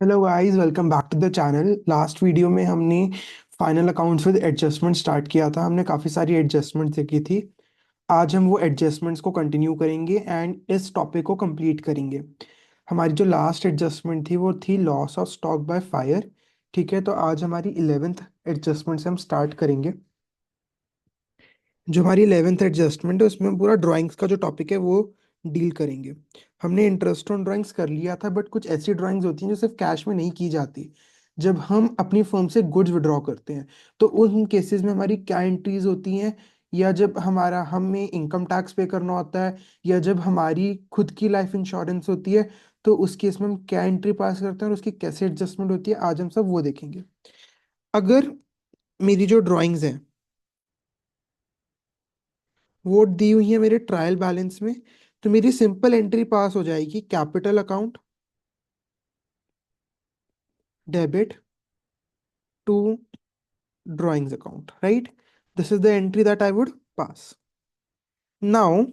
Hello guys, welcome back to the channel. Last video में हमने final accounts with adjustment start किया था। हमने काफ़ी सारी एडजस्टमेंट्स देखी थी। आज हम वो एडजस्टमेंट्स को कंटिन्यू करेंगे एंड इस टॉपिक को कंप्लीट करेंगे। हमारी जो लास्ट एडजस्टमेंट थी वो थी loss of stock by fire. ठीक है, तो आज हमारी 11th एडजस्टमेंट से हम स्टार्ट करेंगे। जो हमारी 11th एडजस्टमेंट है उसमें हम पूरा ड्राइंग्स का जो टॉपिक है वो डील करेंगे। हमने इंटरेस्ट ऑन ड्राइंग्स कर लिया था, बट कुछ ऐसी ड्राइंग्स होती हैं जो सिर्फ कैश में नहीं की जाती। जब हम अपनी फर्म से गुड्स विड्रॉ करते हैं तो उन केसेस में हमारी क्या एंट्रीज होती हैं, या जब हमारा हमें इनकम टैक्स पे करना होता है, या जब हमारी खुद की लाइफ इंश्योरेंस होती है, तो उस केस में हम क्या एंट्री पास करते हैं और उसकी कैसे एडजस्टमेंट होती है, आज हम सब वो देखेंगे। अगर मेरी जो ड्राइंग्स हैं वो दी हुई है मेरे ट्रायल बैलेंस में, तो मेरी सिंपल एंट्री पास हो जाएगी capital account debit to drawings account, right? This is the entry that I would pass. Now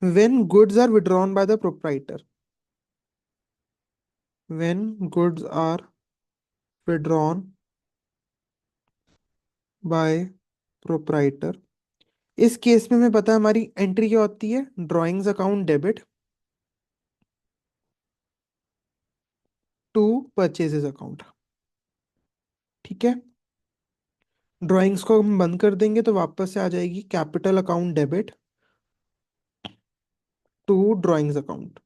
when goods are withdrawn by the proprietor, when goods are withdrawn by proprietor, इस case में हमें पता है हमारी entry क्या होती है, drawings account debit to purchases account. ठीक है, ड्राइंग्स को हम बंद कर देंगे तो वापस से आ जाएगी capital account debit to drawings account.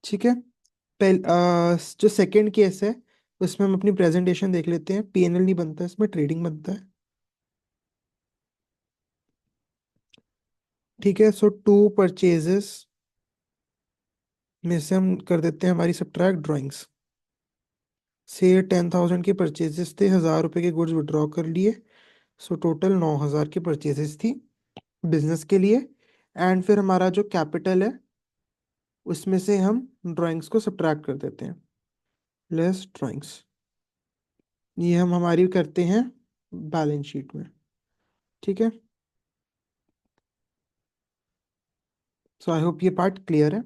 ठीक है, जो सेकंड केस है उसमें हम अपनी प्रेजेंटेशन देख लेते हैं। पीएनएल नहीं बनता है, इसमें ट्रेडिंग बनता है। ठीक है, सो टू परचेजेस में से हम कर देते हैं हमारी सब्ट्रैक्ट ड्राइंग्स से। 10,000 के परचेजेस थे, 1,000 रुपए के गुड्स विड्रॉ कर लिए। सो टोटल 9,000 की परचेजेस थी बिजनेस के लिए। एंड फिर हमारा जो कैपिटल है उसमें से हम ड्राइंग्स को सब्ट्रैक्ट कर देते हैं, लेस ड्राइंग्स। ये हम हमारी करते हैं बैलेंस शीट में। ठीक है, सो आई होप ये पार्ट क्लियर है।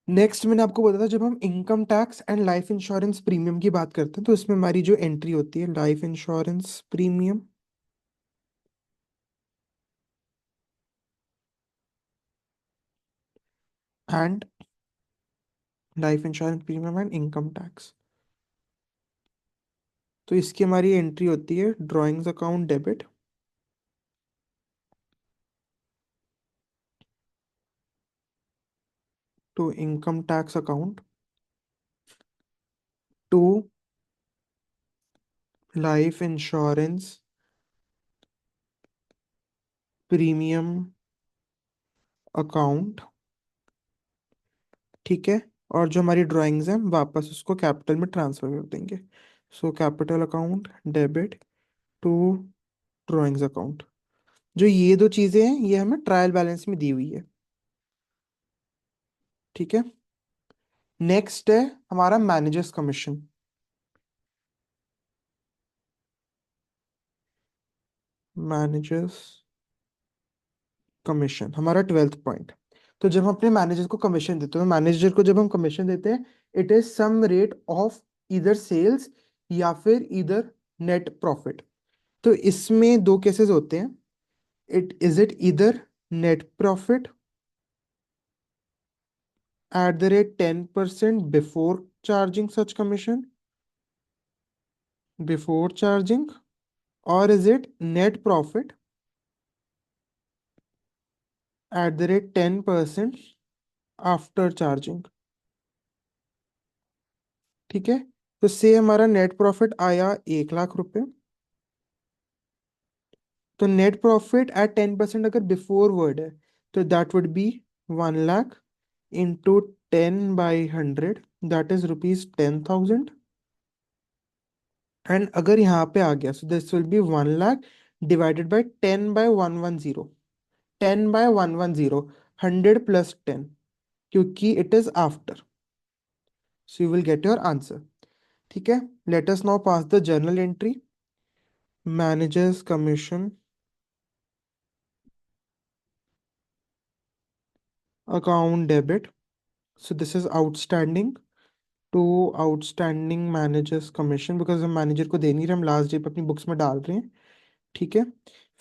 नेक्स्ट मैंने आपको बताया था, जब हम income tax and life insurance premium की बात करते हैं तो इसमें हमारी जो एंट्री होती है life insurance premium and life insurance premium and income tax. तो इसकी हमारी एंट्री होती है drawings account debit to income tax account to life insurance premium account. ठीक है, और जो हमारी ड्राइंग्स हैं हम वापस उसको कैपिटल में ट्रांसफर कर देंगे। So capital account debit to drawings account. जो ये दो चीजें हैं ये हमें ट्रायल बैलेंस में दी हुई है। ठीक है, नेक्स्ट है हमारा मैनेजर्स कमीशन। मैनेजर्स कमीशन हमारा 12th पॉइंट। तो जब हम अपने मैनेजर को कमीशन देते हैं, तो मैनेजर को जब हम कमीशन देते हैं, it is some rate of इधर सेल्स या फिर इधर नेट प्रॉफिट। तो इसमें दो केसेस होते हैं, इट इधर net profit at the rate 10% before charging such commission, before charging, और is it net profit at the rate 10% after charging. ठीक है, तो से हमारा नेट प्रॉफिट आया 1 लाख रुपए। तो नेट प्रॉफिट एट 10% अगर बिफोर वर्ड है तो that would be 1 lakh into 10/100, that is rupees 10,000। And अगर यहाँ पे आ गया so this will be 1 lakh divided by 10/110। 10/110, 100 + 10, क्योंकि it is after. So you will get your answer. ठीक है, let us now pass the journal entry. Manager's commission account debit, so this is outstanding to outstanding manager's commission, because हम manager को दे नहीं रहे, हम last day पे अपनी books में डाल रहे हैं। ठीक है।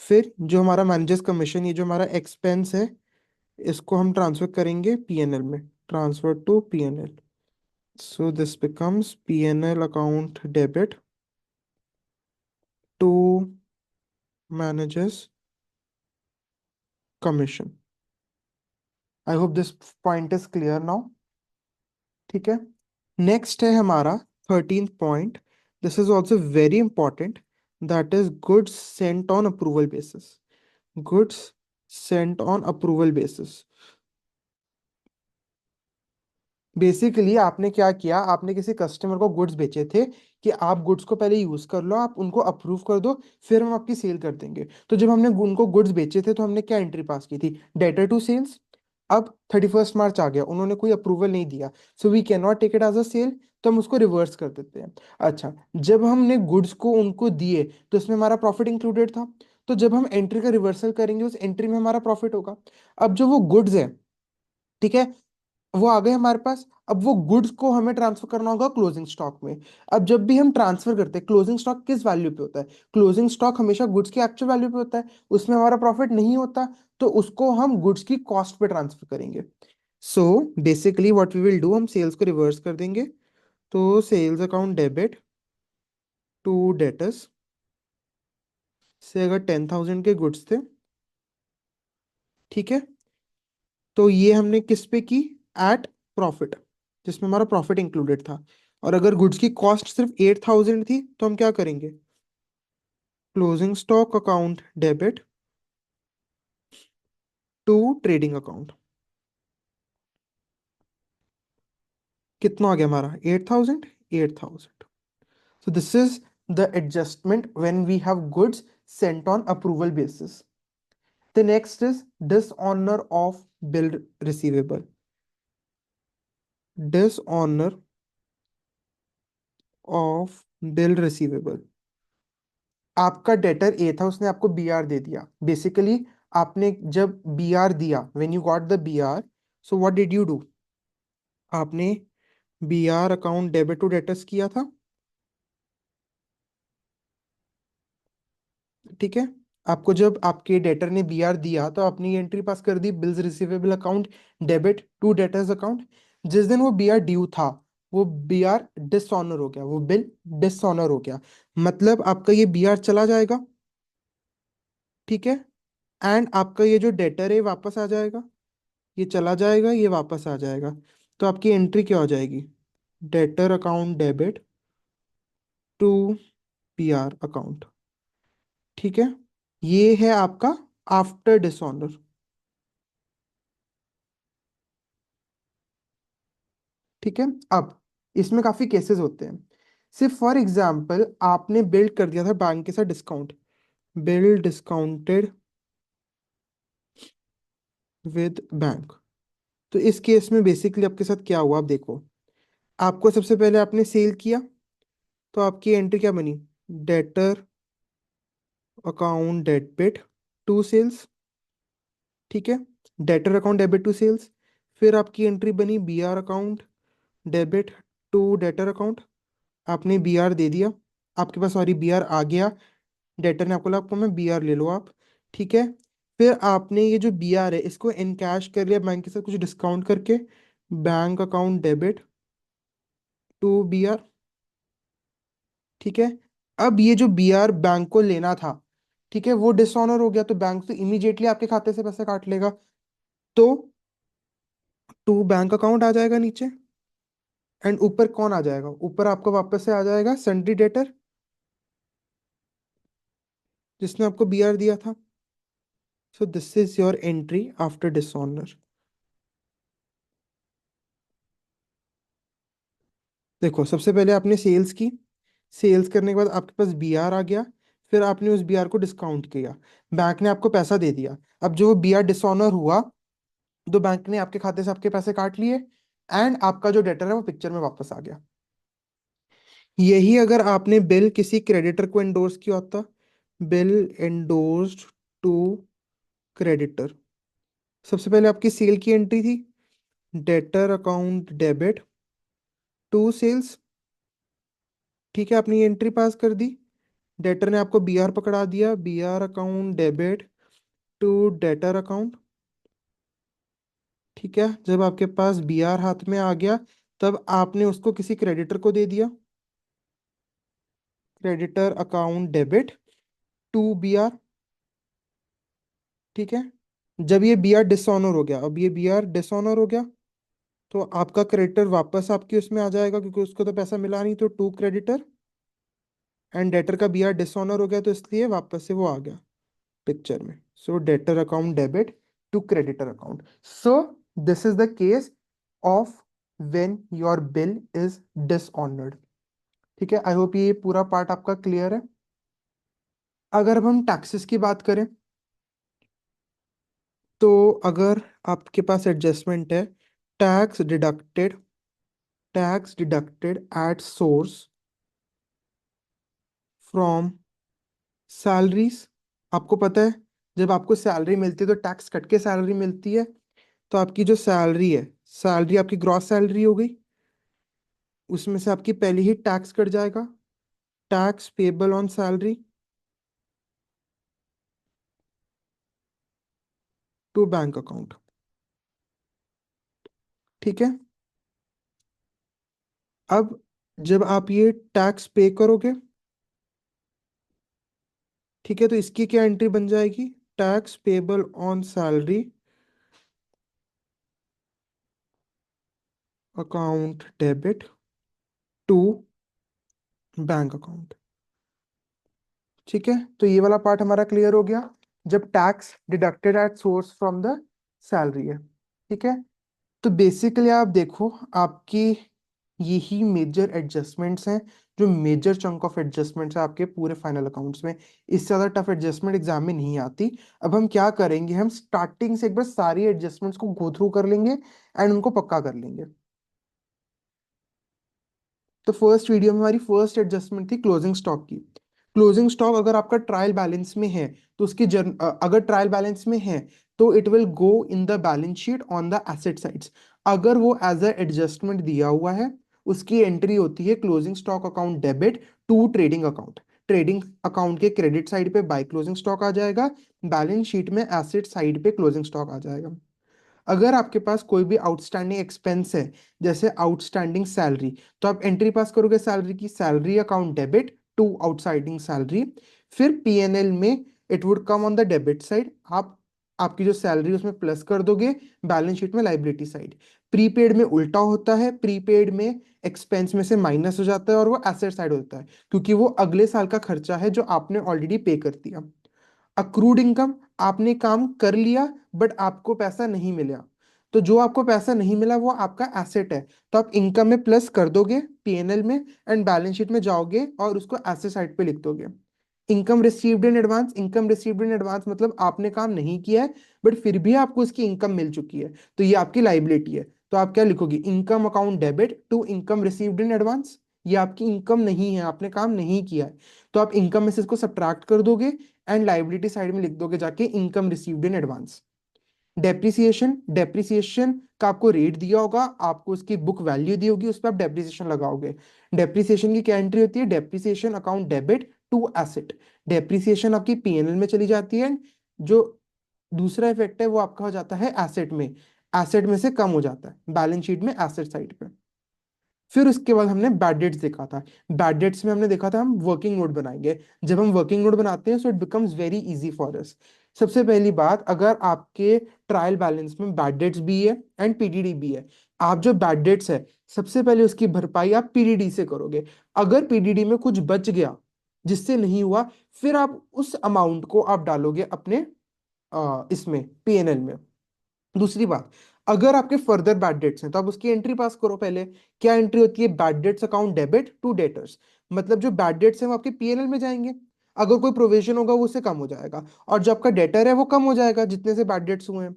फिर जो हमारा मैनेजर्स कमीशन, ये जो हमारा एक्सपेंस है, इसको हम ट्रांसफर करेंगे पीएनएल में, transfer to PNL. So this becomes PNL account debit to manager's commission. I hope this point is clear now. ठीक है। नेक्स्ट है हमारा 13th point, this is also very important, that is goods sent on approval basis. Goods sent on approval basis. Basically आपने क्या किया, आपने किसी customer को गुड्स बेचे थे कि आप गुड्स को पहले यूज कर लो, आप उनको अप्रूव कर दो, फिर हम आपकी सेल कर देंगे। तो जब हमने उनको गुड्स बेचे थे तो हमने क्या एंट्री पास की थी, डेटर टू सेल्स। अब 31 मार्च आ गया, उन्होंने कोई अप्रूवल नहीं दिया, so we can not take it as a sale, तो हम उसको रिवर्स कर देते हैं। अच्छा, जब हमने गुड्स को उनको दिए तो इसमें हमारा प्रॉफिट इंक्लूडेड था, तो जब हम एंट्री का रिवर्सल करेंगे उस एंट्री में हमारा प्रॉफिट होगा। अब जो वो गुड्स है, ठीक है, वो आ गए हमारे पास। अब वो गुड्स को हमें ट्रांसफर करना होगा क्लोजिंग स्टॉक में। अब जब भी हम ट्रांसफर करते हैं, क्लोजिंग स्टॉक किस वैल्यू पे होता है, क्लोजिंग स्टॉक हमेशा गुड्स की एक्चुअल वैल्यू पे होता है, उसमें हमारा प्रॉफिट नहीं होता, तो उसको हम गुड्स की कॉस्ट पे ट्रांसफर करेंगे। So basically what we will do, हम सेल्स को रिवर्स कर देंगे। तो sales account debit to debtors से अगर 10,000 के गुड्स थे, ठीक है, तो ये हमने किस पे की, एट प्रॉफिट, जिसमें हमारा प्रॉफिट इंक्लूडेड था। और अगर गुड्स की कॉस्ट सिर्फ 8,000 थी तो हम क्या करेंगे, closing stock account debit to trading account. कितना आ गया हमारा, 8,000, 8,000। so this is the adjustment when we have goods sent on approval basis. The next is dishonor of bill receivable. Dishonor of bill receivable। आपका debtor ए था, उसने आपको B R दे दिया। बेसिकली आपने जब बीआर दिया, when you got the BR, so what did you do, आपने BR account debit to debtors किया था। ठीक है। आपको जब आपके डेटर ने बीआर दिया तो आपने ये एंट्री पास कर दी, bills receivable account debit to debtors account. जिस दिन वो बीआर ड्यू था, वो बीआर डिसऑनर हो गया, वो बिल डिसऑनर हो गया, मतलब आपका ये बीआर चला जाएगा। ठीक है। एंड आपका ये जो डेटर है वापस आ जाएगा, ये चला जाएगा, ये वापस आ जाएगा। तो आपकी एंट्री क्या हो जाएगी, debtor account debit to PR account. ठीक है। ये है आपका आफ्टर डिसऑनर। ठीक है। अब इसमें काफी केसेस होते हैं। सिर्फ फॉर एग्जांपल आपने बिल्ड कर दिया था बैंक के साथ discount, bill discounted with bank. तो इस केस में बेसिकली आपके साथ क्या हुआ, आप देखो, आपको सबसे पहले आपने सेल किया, तो आपकी एंट्री क्या बनी, debtor account debit to sales. ठीक है। Debtor account debit to sales. फिर आपकी एंट्री बनी BR account debit to debtor account. आपने बीआर दे दिया, आपके पास सॉरी बीआर आ गया, डेटर ने आपको लगा, आपको मैं बीआर ले लो आप। ठीक है। फिर आपने ये जो बीआर है इसको इनकैश कर लिया बैंक के साथ कुछ डिस्काउंट करके, bank account debit to BR. ठीक है। अब ये जो बीआर बैंक को लेना था, ठीक है, वो डिसऑनर हो गया, तो बैंक तो इमीडिएटली आपके खाते से पैसे काट लेगा, तो टू बैंक अकाउंट आ जाएगा नीचे। एंड ऊपर कौन आ जाएगा, ऊपर आपको वापस से आ जाएगा सन्ड्री डेटर, जिसने आपको बीआर दिया था। सो this is your entry after dishonour. देखो, सबसे पहले आपने सेल्स की, सेल्स करने के बाद आपके पास बीआर आ गया, फिर आपने उस बीआर को डिस्काउंट किया, बैंक ने आपको पैसा दे दिया। अब जो बीआर डिसऑनर हुआ, तो बैंक ने आपके खाते से आपके पैसे काट लिए, एंड आपका जो डेटर है वो पिक्चर में वापस आ गया। यही अगर आपने बिल किसी क्रेडिटर को एंडोर्स किया होता, बिल एंडोर्स्ड टू क्रेडिटर, सबसे पहले आपकी सेल की एंट्री थी, debtor account debit to sales. ठीक है, आपने ये एंट्री पास कर दी। डेटर ने आपको बीआर पकड़ा दिया, BR account debit to debtor account. ठीक है, जब आपके पास बीआर हाथ में आ गया, तब आपने उसको किसी क्रेडिटर को दे दिया, creditor account debit to BR. ठीक है, जब ये बीआर डिसऑनर हो गया, अब ये बीआर डिसऑनर हो गया, तो आपका क्रेडिटर वापस आपकी उसमें आ जाएगा, क्योंकि उसको तो पैसा मिला नहीं, तो टू क्रेडिटर। एंड डेटर का बीआर डिसऑनर हो गया, तो इसलिए वापस से वो आ गया पिक्चर में। So debtor account debit to creditor account. So this is the case of when your bill is dishonoured. ठीक है, आई होप ये पूरा पार्ट आपका क्लियर है। अगर अब हम टैक्सेस की बात करें, तो अगर आपके पास एडजस्टमेंट है, tax deducted, tax deducted at source from salaries. आपको पता है, जब आपको सैलरी मिलती है तो टैक्स कट के सैलरी मिलती है। तो आपकी जो सैलरी है, सैलरी आपकी ग्रॉस सैलरी हो गई, उसमें से आपकी पहले ही टैक्स कट जाएगा, tax payable on salary to bank account. ठीक है, अब जब आप ये टैक्स पे करोगे, ठीक है, तो इसकी क्या एंट्री बन जाएगी, tax payable on salary account debit to bank account. ठीक है, तो ये वाला पार्ट हमारा क्लियर हो गया, जब tax deducted at source from the salary है। ठीक है, तो बेसिकली आप देखो, आपकी यही मेजर एडजस्टमेंट्स हैं, जो मेजर चंक ऑफ एडजस्टमेंट्स है आपके पूरे फाइनल अकाउंट्स में। इससे ज़्यादा टफ एडजस्टमेंट एग्जाम में नहीं आती। अब हम क्या करेंगे, हम स्टार्टिंग से एक बार सारी एडजस्टमेंट्स को गो थ्रू कर लेंगे एंड उनको पक्का कर लेंगे। तो फर्स्ट वीडियो में हमारी फर्स्ट एडजस्टमेंट थी क्लोजिंग स्टॉक की। क्लोजिंग स्टॉक अगर आपका ट्रायल बैलेंस में है, तो अगर ट्रायल बैलेंस में है, तो it will go in the balance sheet on the asset sides. अगर वो एज अ एडजस्टमेंट दिया हुआ है, उसकी एंट्री होती है closing stock account debit to trading account. Trading account के क्रेडिट साइड पे बाय क्लोजिंग स्टॉक आ जाएगा, बैलेंस शीट में एसेट साइड पे क्लोजिंग स्टॉक आ जाएगा। अगर आपके पास कोई भी आउटस्टैंडिंग एक्सपेंस है, जैसे आउटस्टैंडिंग सैलरी, तो आप एंट्री पास करोगे सैलरी की, salary account debit to outstanding salary. फिर पीएनएल में it would come on the debit side, आप आपकी जो सैलरी उसमें प्लस कर दोगे, बैलेंस शीट में लाइबिलिटी साइड। प्रीपेड में उल्टा होता है, प्रीपेड में एक्सपेंस में से माइनस हो जाता है और वो एसेट साइड होता है, क्योंकि वो अगले साल का खर्चा है जो आपने ऑलरेडी पे कर दिया। अक्रूड इनकम, आपने काम कर लिया बट आपको पैसा नहीं मिला, तो जो आपको पैसा नहीं मिला वो आपका एसेट है, तो आप इनकम में प्लस कर दोगे पीएनएल में, एंड बैलेंस शीट में जाओगे और उसको एसेट साइड पे लिख दोगे। Income received in advance, income received in advance मतलब आपने काम नहीं किया है, बट फिर भी आपको उसकी इनकम मिल चुकी है, तो ये आपकी लाइबिलिटी है। तो आप क्या लिखोगे, income account debit to income received in advance. ये आपकी इनकम नहीं है, आपने काम नहीं किया है, तो आप इनकम में से इसको सब्ट्रैक्ट कर दोगे एंड लाइबिलिटी साइड में लिख दोगे जाके income received in advance. Depreciation, depreciation का आपको रेट दिया होगा, आपको उसकी बुक वैल्यू दी होगी, उस पर आप डेप्रिसिएशन लगाओगे। डेप्रिसिएशन की क्या एंट्री होती है, depreciation account debit to asset. Depreciation आपकी पीएनएल में चली जाती है, जो दूसरा इफेक्ट है वो आपका हो जाता है एसेट में, एसेट में से कम हो जाता है बैलेंस शीट में एसेट साइड पे। फिर उसके बाद हमने बैड डेट्स देखा था। बैड डेट्स में हमने देखा था हम वर्किंग नोट बनाएंगे। जब हम वर्किंग नोट बनाते हैं, so it becomes very easy for us. सबसे पहली बात, अगर आपके ट्रायल बैलेंस में बैड डेट्स भी है एंड पीडीडी भी है, आप जो बैड डेट्स है, सबसे पहले उसकी भरपाई आप पीडीडी से करोगे। अगर पीडीडी में कुछ बच गया जिससे नहीं हुआ, फिर आप उस अमाउंट को आप डालोगे अपने इसमें पीएनएल में। दूसरी बात, अगर आपके फर्दर बैड डेट्स हैं, तो आप उसकी एंट्री पास करो पहले। क्या एंट्री होती है, bad debts account debit to debtors. मतलब जो बैड डेट्स हैं वो आपके पीएनएल में जाएंगे, अगर कोई प्रोविजन होगा वो उससे कम हो जाएगा, और जो आपका डेटर है वो कम हो जाएगा जितने से बैड डेट्स हुए हैं।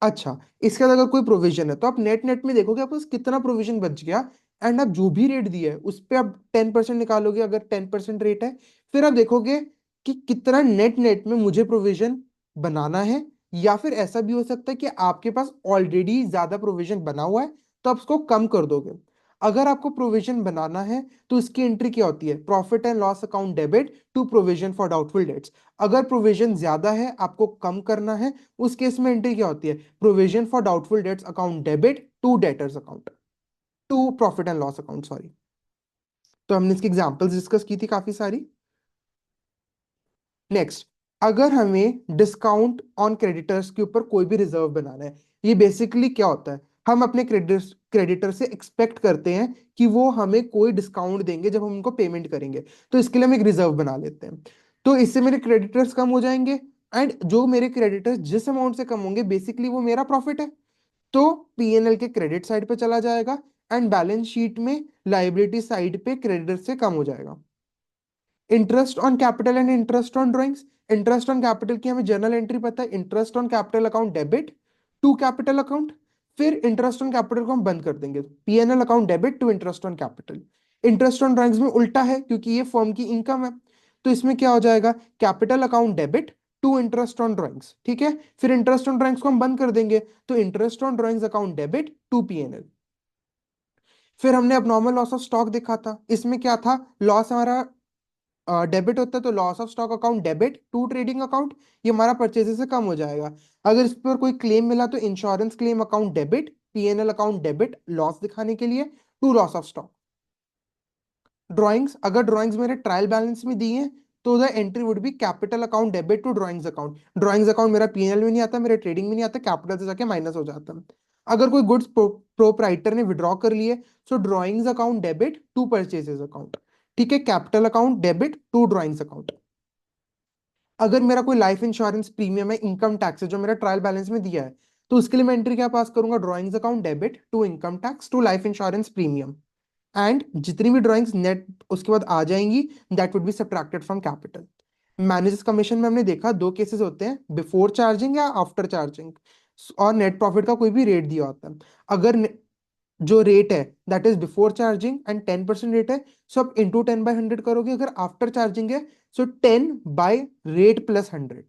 अच्छा, इसके बाद अगर कोई प्रोविजन है, तो आप नेट नेट में देखोगे आपको कितना प्रोविजन बच गया, एंड आप जो भी रेट दिया है उस पर आप 10% निकालोगे, अगर 10% रेट है। फिर आप देखोगे कि कितना नेट नेट में मुझे प्रोविजन बनाना है या फिर ऐसा भी हो सकता है कि आपके पास ऑलरेडी ज्यादा प्रोविजन बना हुआ है, तो आप उसको कम कर दोगे। अगर आपको प्रोविजन बनाना है तो इसकी एंट्री क्या होती है, profit and loss account debit to provision for doubtful debts. अगर प्रोविजन ज्यादा है, आपको कम करना है, उस केस में एंट्री क्या होती है, provision for doubtful debts account debit to debtors account, to profit and loss account, sorry. तो हमने इसकी एग्जांपल्स डिस्कस की थी काफी सारी। नेक्स्ट, अगर हमें डिस्काउंट ऑन क्रेडिटर्स के ऊपर कोई भी रिजर्व बनाना है, ये बेसिकली क्या होता है, हम अपने क्रेडिटर से एक्सपेक्ट करते हैं कि वो हमें कोई डिस्काउंट देंगे जब हम उनको पेमेंट करेंगे, तो इसके लिए हम एक रिजर्व बना लेते हैं। तो इससे मेरे क्रेडिटर्स कम हो जाएंगे, एंड जो मेरे क्रेडिटर्स जिस अमाउंट से कम होंगे बेसिकली वो मेरा प्रॉफिट है, तो पीएनएल के क्रेडिट साइड पे चला जाएगा, एंड बैलेंस शीट में लाइबिलिटी साइड पे क्रेडिटर से कम हो जाएगा। Interest on capital and interest on drawings, interest on capital की हमें जर्नल एंट्री पता है, interest on capital account debit to capital account. फिर इंटरेस्ट ऑन कैपिटल को हम बंद कर देंगे, PNL account debit to interest on capital. Interest on drawings में उल्टा है क्योंकि ये फर्म की इनकम है, तो इसमें क्या हो जाएगा, capital account debit to interest on drawings, ठीक है। फिर इंटरेस्ट ऑन ड्राइंग्स को हम बंद कर देंगे, तो interest on drawings account debit to PNL. फिर हमने अब नॉर्मल लॉस ऑफ स्टॉक देखा था, इसमें क्या था, लॉस हमारा डेबिट होता है तो loss of stock account debit to trading account, ये हमारा परचेज से कम हो जाएगा। अगर इस पर कोई क्लेम मिला तो insurance claim account debit, PNL account debit loss दिखाने के लिए to loss of stock. Drawings, अगर ड्राइंग्स मेरे ट्रायल बैलेंस में दी है तो the entry would be capital account debit to drawings account. Drawings account मेरा पीएनएल में नहीं आता, मेरे ट्रेडिंग में नहीं आता, कैपिटल से जाके माइनस हो जाता है। अगर कोई गुड्स प्रोप्राइटर ने विड्रॉ कर लिए, so drawings account debit to purchases account, ठीक है, capital account debit to drawings account. अगर मेरा कोई लाइफ इंश्योरेंस प्रीमियम है, इनकम टैक्स है जो मेरा ट्रायल बैलेंस में दिया है, तो उसके लिए मैं एंट्री क्या पास करूंगा, drawings account debit to income tax to life insurance premium, and जितनी भी ड्राइंग्स नेट उसके बाद आ जाएंगी that would be subtracted from capital. Managers commission में हमने देखा दो केसेस होते हैं, बिफोर चार्जिंग या आफ्टर चार्जिंग, और नेट प्रॉफिट का कोई भी रेट दिया होता है। अगर जो रेट है that is before charging and 10% rate है, सो आप इंटू 10/100 करोगे। अगर आफ्टर चार्जिंग है सो 10/rate+100।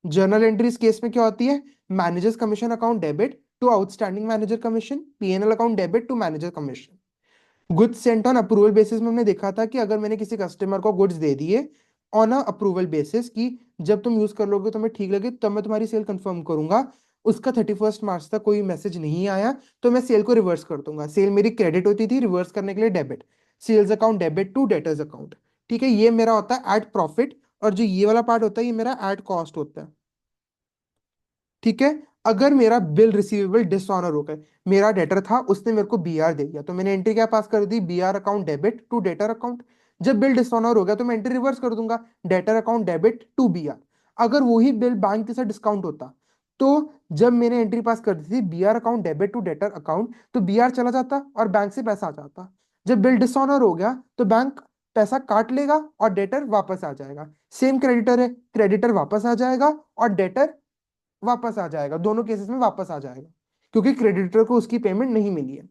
जर्नल एंट्री इस केस में क्या होती है, managers commission account debit to outstanding manager commission, PNL account debit to manager commission. Goods sent on approval basis में हमने देखा था कि अगर मैंने किसी कस्टमर को गुड्स दे दिए ऑन अ अप्रूवल बेसिस की जब तुम यूज कर लोगे तुम्हें ठीक लगे तब मैं तुम्हारी सेल कंफर्म करूंगा, उसका 31 मार्च तक कोई मैसेज नहीं आया तो मैं सेल को रिवर्स कर दूंगा। सेल मेरी क्रेडिट होती थी, रिवर्स करने के लिए debit, sales account debit to debtors account, ठीक है। ये मेरा होता है एट प्रॉफिट, और जो ये वाला पार्ट होता है ये मेरा एट कॉस्ट होता है, ठीक है। अगर मेरा बिल रिसीवेबल डिसऑनर हो गए, मेरा डेटर था उसने मेरे को बीआर दे दिया, तो मैंने एंट्री क्या पास कर दी, BR account debit to debtor account. जब बिल डिसऑनर हो गया तो मैं एंट्री रिवर्स कर दूंगा, debtor account debit to BR. अगर वही बिल बैंक के साथ डिस्काउंट होता तो जब मैंने एंट्री पास कर दी थी BR account debit to debtor account, तो बीआर चला जाता और बैंक से पैसा आ जाता। जब बिल डिसऑनर हो गया तो बैंक पैसा काट लेगा और डेटर वापस आ जाएगा। सेम क्रेडिटर है, क्रेडिटर वापस आ जाएगा और डेटर वापस आ जाएगा, दोनों केसेस में वापस आ जाएगा क्योंकि क्रेडिटर को उसकी पेमेंट नहीं मिली है।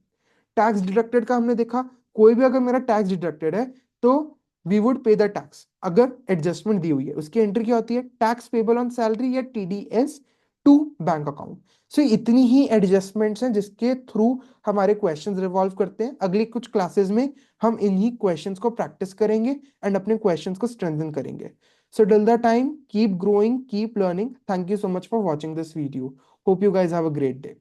टैक्स डिडक्टेड का हमने देखा, कोई भी अगर मेरा टैक्स डिडक्टेड है तो वी वुड पे द टैक्स। अगर एडजस्टमेंट दी हुई है उसकी एंट्री क्या होती है, टैक्स पेबल ऑन सैलरी या टीडीएस टू बैंक अकाउंट। सो इतनी ही एडजस्टमेंट्स हैं जिसके थ्रू हमारे क्वेश्चंस रिवॉल्व करते हैं। अगली कुछ क्लासेस में हम इन्हीं क्वेश्चंस को प्रैक्टिस करेंगे एंड अपने क्वेश्चंस को स्ट्रेंथन करेंगे। So till the time, keep growing, keep learning. Thank you so much for watching this video. Hope you guys have a great day.